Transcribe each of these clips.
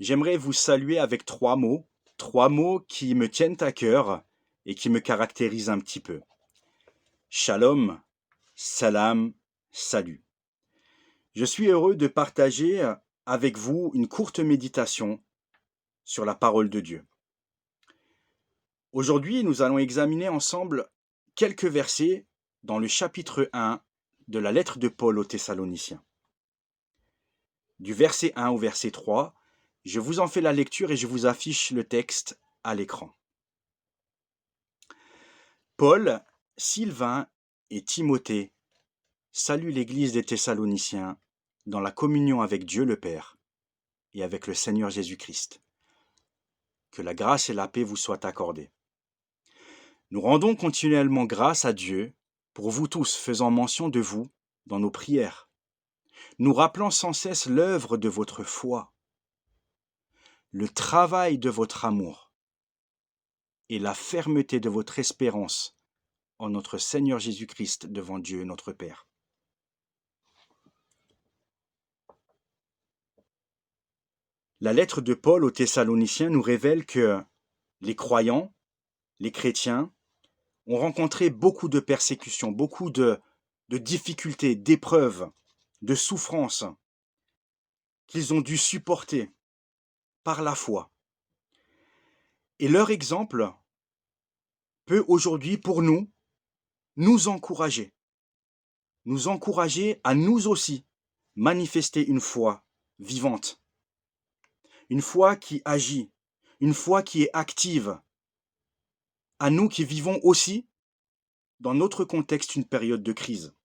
J'aimerais vous saluer avec trois mots qui me tiennent à cœur et qui me caractérisent un petit peu. Shalom, salam, salut. Je suis heureux de partager avec vous une courte méditation sur la parole de Dieu. Aujourd'hui, nous allons examiner ensemble quelques versets dans le chapitre 1 de la lettre de Paul aux Thessaloniciens. Du verset 1 au verset 3, je vous en fais la lecture et je vous affiche le texte à l'écran. Paul, Sylvain et Timothée saluent l'église des Thessaloniciens dans la communion avec Dieu le Père et avec le Seigneur Jésus-Christ. Que la grâce et la paix vous soient accordées. Nous rendons continuellement grâce à Dieu pour vous tous, faisant mention de vous dans nos prières, nous rappelant sans cesse l'œuvre de votre foi, le travail de votre amour et la fermeté de votre espérance en notre Seigneur Jésus-Christ devant Dieu notre Père. La lettre de Paul aux Thessaloniciens nous révèle que les croyants, les chrétiens, ont rencontré beaucoup de persécutions, beaucoup de difficultés, d'épreuves, de souffrances qu'ils ont dû supporter par la foi. Et leur exemple peut aujourd'hui, pour nous encourager à nous aussi manifester une foi vivante, une foi qui agit, une foi qui est active, à nous qui vivons aussi dans notre contexte une période de crise,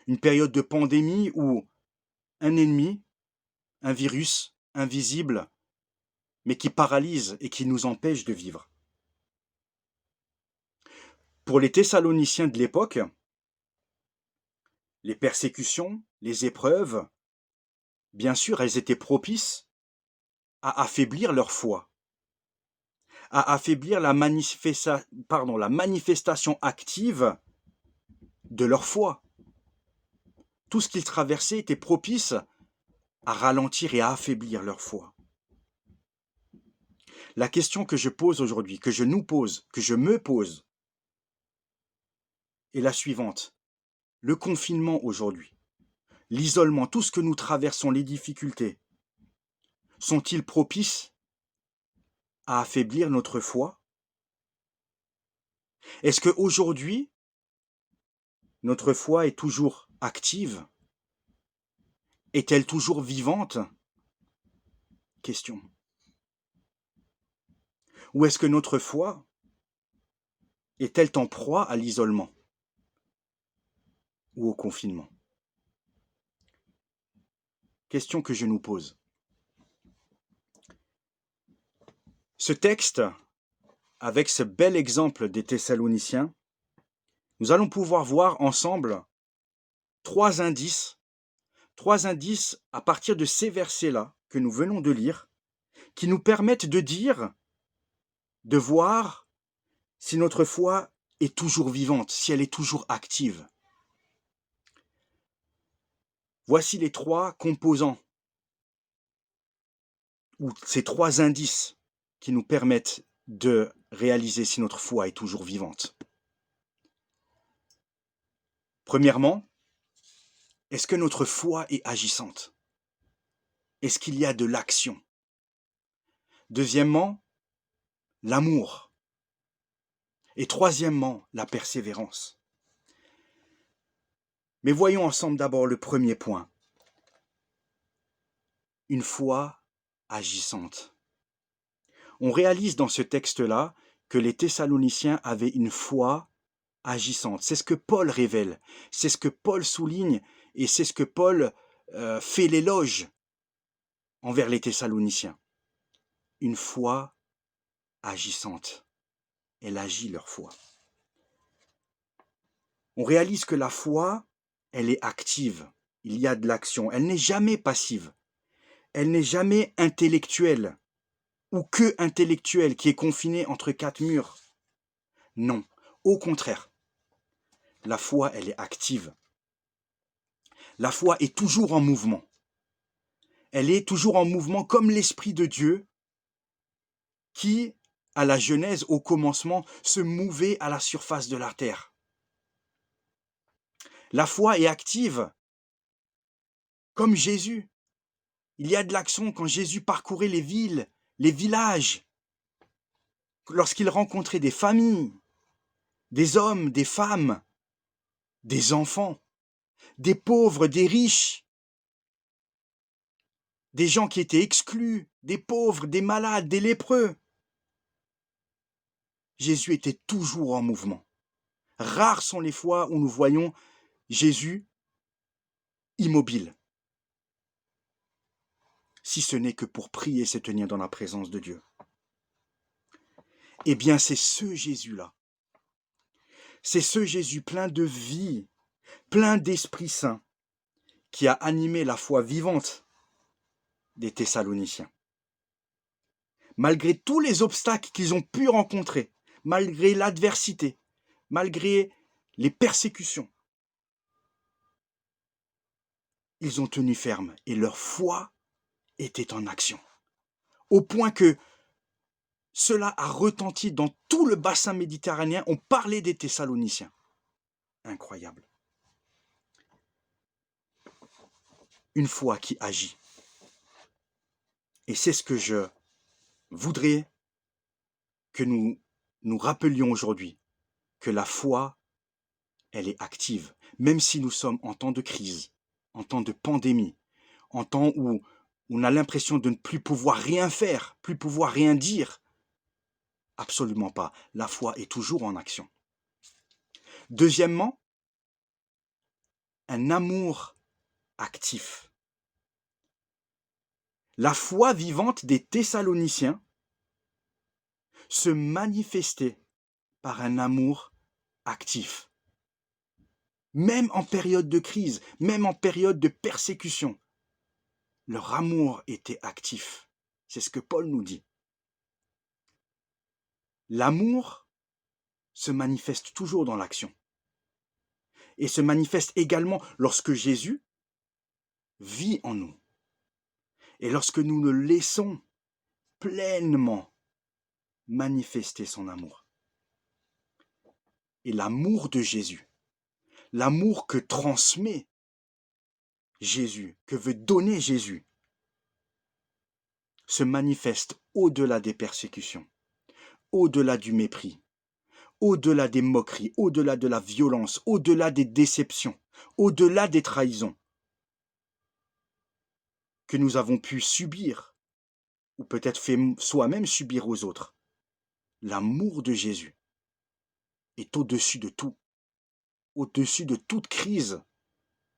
une période de pandémie où un ennemi, un virus invisible, mais qui paralyse et qui nous empêche de vivre. Pour les Thessaloniciens de l'époque, les persécutions, les épreuves, bien sûr, elles étaient propices à affaiblir leur foi, à affaiblir la manifestation active de leur foi. Tout ce qu'ils traversaient était propice à ralentir et à affaiblir leur foi. La question que je pose aujourd'hui, que je nous pose, que je me pose, est la suivante. Le confinement aujourd'hui, l'isolement, tout ce que nous traversons, les difficultés, sont-ils propices à affaiblir notre foi? Est-ce qu'aujourd'hui, notre foi est toujours active? Est-elle toujours vivante? Question. Ou est-ce que notre foi est-elle en proie à l'isolement ou au confinement? Question que je nous pose. Ce texte, avec ce bel exemple des Thessaloniciens, nous allons pouvoir voir ensemble trois indices à partir de ces versets-là que nous venons de lire, qui nous permettent de voir si notre foi est toujours vivante, si elle est toujours active. Voici les trois composants, ou ces trois indices qui nous permettent de réaliser si notre foi est toujours vivante. Premièrement, est-ce que notre foi est agissante? Est-ce qu'il y a de l'action? Deuxièmement, l'amour. Et troisièmement, la persévérance. Mais voyons ensemble d'abord le premier point. Une foi agissante. On réalise dans ce texte-là que les Thessaloniciens avaient une foi agissante. C'est ce que Paul révèle, c'est ce que Paul souligne et c'est ce que Paul fait l'éloge envers les Thessaloniciens. Une foi agissante. Elle agit leur foi. On réalise que la foi, elle est active. Il y a de l'action. Elle n'est jamais passive. Elle n'est jamais intellectuelle ou que intellectuelle qui est confinée entre quatre murs. Non, au contraire. La foi, elle est active. La foi est toujours en mouvement. Elle est toujours en mouvement comme l'Esprit de Dieu qui, à la Genèse, au commencement, se mouvait à la surface de la terre. La foi est active, comme Jésus. Il y a de l'action quand Jésus parcourait les villes, les villages, lorsqu'il rencontrait des familles, des hommes, des femmes, des enfants, des pauvres, des riches, des gens qui étaient exclus, des pauvres, des malades, des lépreux. Jésus était toujours en mouvement. Rares sont les fois où nous voyons Jésus immobile, si ce n'est que pour prier et se tenir dans la présence de Dieu. Eh bien, c'est ce Jésus-là. C'est ce Jésus plein de vie, plein d'Esprit Saint, qui a animé la foi vivante des Thessaloniciens. Malgré tous les obstacles qu'ils ont pu rencontrer, malgré l'adversité, malgré les persécutions, ils ont tenu ferme et leur foi était en action. Au point que cela a retenti dans tout le bassin méditerranéen, on parlait des Thessaloniciens. Incroyable. Une foi qui agit. Et c'est ce que je voudrais que nous nous rappelions aujourd'hui, que la foi, elle est active, même si nous sommes en temps de crise, en temps de pandémie, en temps où on a l'impression de ne plus pouvoir rien faire, plus pouvoir rien dire. Absolument pas. La foi est toujours en action. Deuxièmement, un amour actif. La foi vivante des Thessaloniciens se manifestait par un amour actif. Même en période de crise, même en période de persécution, leur amour était actif. C'est ce que Paul nous dit. L'amour se manifeste toujours dans l'action. Et se manifeste également lorsque Jésus vit en nous. Et lorsque nous le laissons pleinement manifester son amour. Et l'amour de Jésus, l'amour que transmet Jésus, que veut donner Jésus, se manifeste au-delà des persécutions, au-delà du mépris, au-delà des moqueries, au-delà de la violence, au-delà des déceptions, au-delà des trahisons que nous avons pu subir, ou peut-être fait soi-même subir aux autres. L'amour de Jésus est au-dessus de tout, au-dessus de toute crise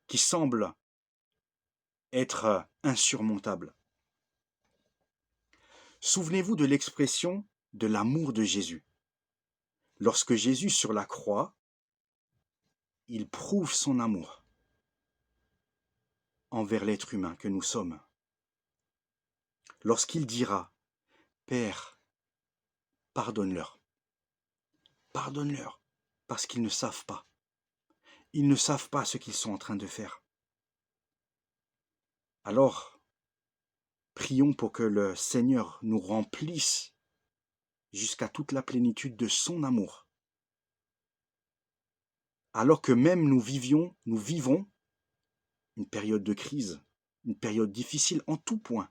qui semble être insurmontable. Souvenez-vous de l'expression de l'amour de Jésus. Lorsque Jésus sur la croix, il prouve son amour envers l'être humain que nous sommes. Lorsqu'il dira « Père, pardonne-leur. Pardonne-leur, parce qu'ils ne savent pas. Ils ne savent pas ce qu'ils sont en train de faire. » Alors, prions pour que le Seigneur nous remplisse jusqu'à toute la plénitude de son amour. Alors que même nous vivons une période de crise, une période difficile en tout point.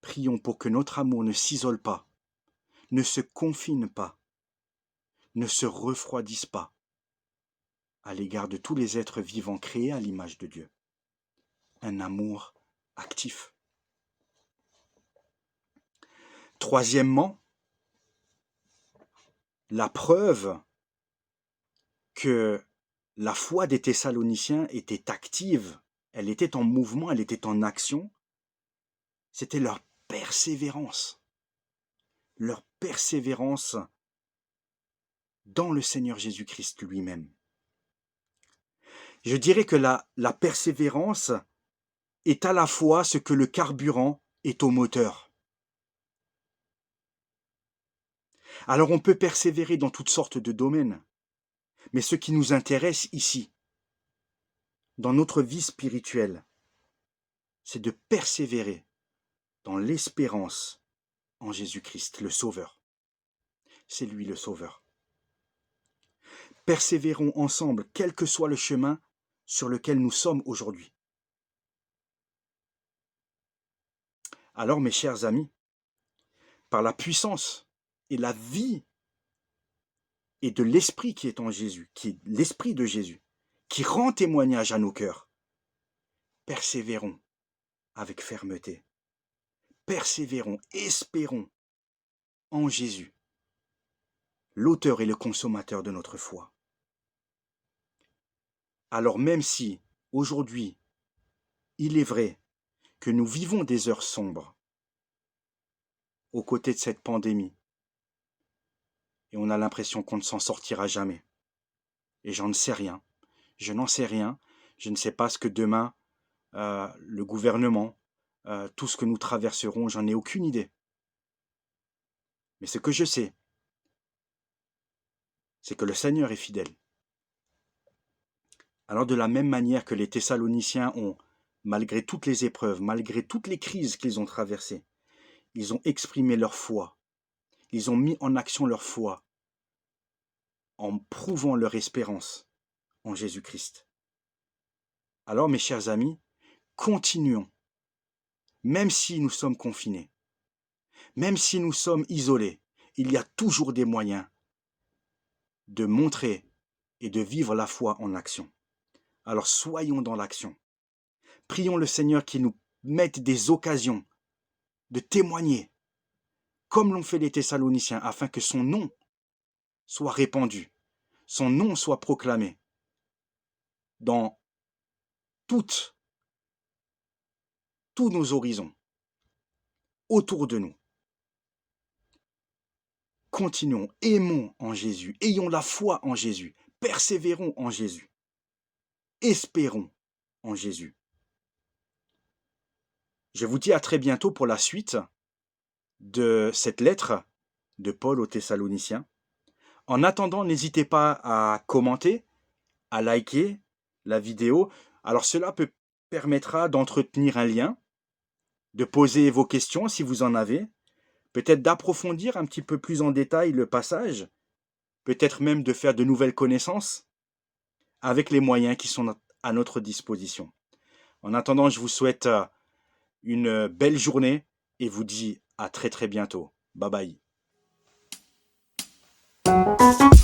Prions pour que notre amour ne s'isole pas, ne se confine pas, ne se refroidisse pas à l'égard de tous les êtres vivants créés à l'image de Dieu. Un amour actif. Troisièmement, la preuve que la foi des Thessaloniciens était active, elle était en mouvement, elle était en action, c'était leur persévérance dans le Seigneur Jésus-Christ lui-même. Je dirais que la persévérance est à la fois ce que le carburant est au moteur. Alors on peut persévérer dans toutes sortes de domaines, mais ce qui nous intéresse ici, dans notre vie spirituelle, c'est de persévérer dans l'espérance en Jésus-Christ, le Sauveur. C'est lui le Sauveur. Persévérons ensemble, quel que soit le chemin sur lequel nous sommes aujourd'hui. Alors, mes chers amis, par la puissance et la vie et de l'Esprit qui est en Jésus, qui est l'Esprit de Jésus, qui rend témoignage à nos cœurs, persévérons avec fermeté. Persévérons, espérons en Jésus, l'auteur et le consommateur de notre foi. Alors même si, aujourd'hui, il est vrai que nous vivons des heures sombres aux côtés de cette pandémie, et on a l'impression qu'on ne s'en sortira jamais, et j'en sais rien, je n'en sais rien, je ne sais pas ce que demain, le gouvernement, tout ce que nous traverserons, j'en ai aucune idée. Mais ce que je sais, c'est que le Seigneur est fidèle. Alors de la même manière que les Thessaloniciens ont, malgré toutes les épreuves, malgré toutes les crises qu'ils ont traversées, ils ont exprimé leur foi, ils ont mis en action leur foi, en prouvant leur espérance en Jésus-Christ. Alors mes chers amis, continuons, même si nous sommes confinés, même si nous sommes isolés, il y a toujours des moyens de montrer et de vivre la foi en action. Alors soyons dans l'action. Prions le Seigneur qu'il nous mette des occasions de témoigner, comme l'ont fait les Thessaloniciens, afin que son nom soit répandu, son nom soit proclamé dans tous nos horizons, autour de nous. Continuons, aimons en Jésus, ayons la foi en Jésus, persévérons en Jésus, espérons en Jésus. Je vous dis à très bientôt pour la suite de cette lettre de Paul aux Thessaloniciens. En attendant, n'hésitez pas à commenter, à liker la vidéo. Alors cela permettra d'entretenir un lien, de poser vos questions si vous en avez, peut-être d'approfondir un petit peu plus en détail le passage, peut-être même de faire de nouvelles connaissances avec les moyens qui sont à notre disposition. En attendant, je vous souhaite une belle journée et vous dis à très très bientôt. Bye bye.